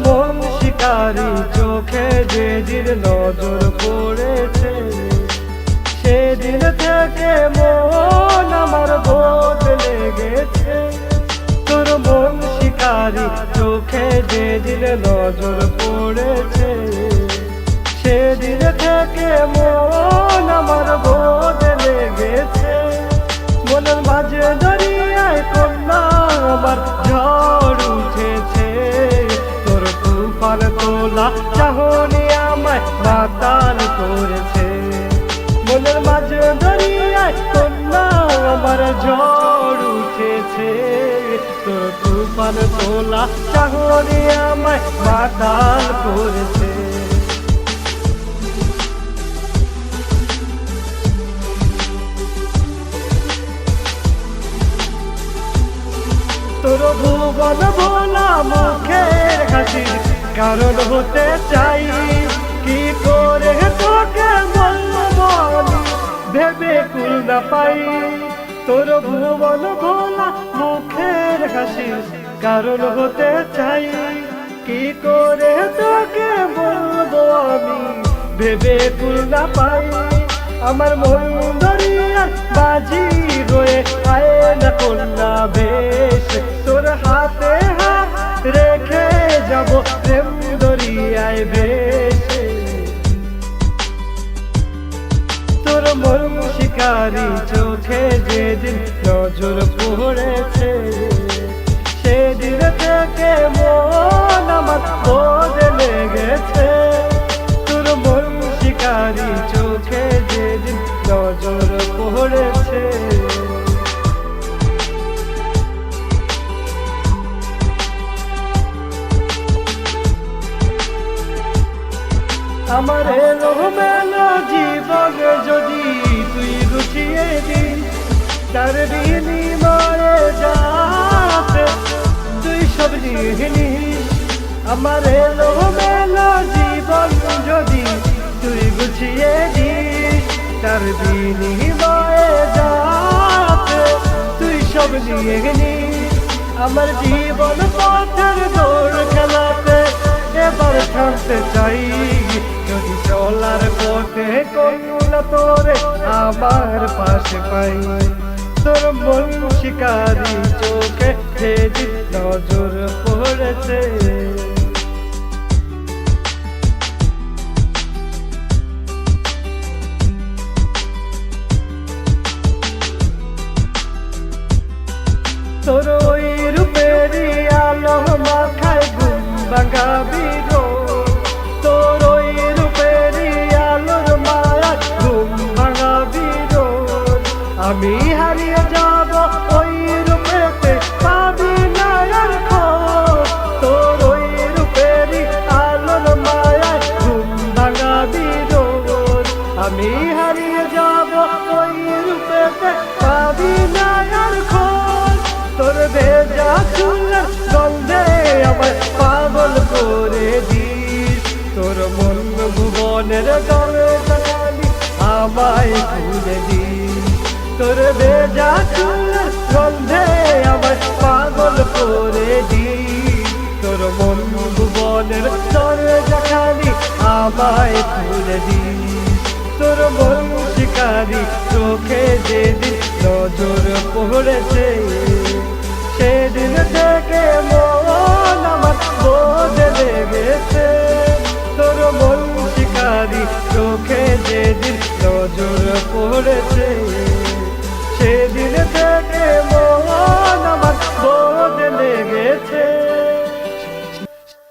মন শিকারি চোখে যেদিন নজর পড়েছে, সেদিন থেকে মন আমার বদলে গেছে। তোর মন শিকারি চোখে যেদিন নজর পড়েছে, সেদিন থেকে মন আমার বদলে গেছে। মনের মাঝে দরিয়ায় কন্যা আমার ঝড় উঠেছে, তোর তুফান তোলা চাহনি আমায় মাতাল করেছে। মনের মাঝে দরিয়ায় কন্যা আমার ঝড় উঠেছে, তোর তুফান তোলা চাহনি আমায় মাতাল করেছে। তোর ভুবন ভোলা মুখের হাসির কারণ হতে চাই, কি করে তোকে বলবো আমি ভেবে কুল না পাই। তোর ভুবন ভোলা মুখের হাসির কারণ হতে চাই, কি করে তোকে বলবো আমি ভেবে কুল না পাই। আমার মন দরিয়ার বাজি হয়ে আয় না কন্যা বেশ, তোর হাতে হাত রেখে যাব প্রেম দরিয়ায় ভেসে। তোর মন শিকারি চোখে যেদিন নজর পড়েছে, সেদিন থেকে মন আমার বদলে গেছে। তোর মন শিকারি চোখে যেদিন নজর পড়েছে, আমার এলো মেলো জীবন যদি তুই গুছিয়ে দিস, তার বিনিময়ে যাতে তুই সব নিয়ে নিস। আমার এলো মেলো জীবন যদি তুই গুছিয়ে দিস, তার বিনিময়ে যাতে তুই সব নিয়ে নিস। আমার জীবন পথের দৌড় খেলাতে এবার থামতে চাই, যদি চলার পথে কন্যা তোরে আমার পাশে পাই। তোর মন শিকারি চোখে যেদিন নজর পড়েছে, তোর ওই রূপেরই আলো মাথায় ঘুম ভাঙাবি গো। তোর ওই রূপেরই আলোর মায়া ঘুম ভাঙাবি গো। আমি হারিয়ে যাব ওই রূপেতে পাবি না আর খোঁজ। তোর ওই রূপেরই আলোর মায়া ঘুম ভাঙাবি গো। আমি হারিয়ে যাব ওই রূপেতে পাবি না আর খোঁজ। তোর ভেজা চুলের গন্ধে আমায় পাগল করে দিস, তোর মন ভুবনের দরজাখানি আমায় খুলে দিস। তোর ভেজা চুলের গন্ধে আমায় পাগল করে দিস, তোর মন ভুবনের দরজাখানি আমায় খুলে দিস। তোর মন শিকারি চোখে যেদিন নজর পড়েছে, সেদিন থেকে মন আমার বদলে গেছে। তোর মন শিকারি চোখে যেদিন নজর পড়েছে।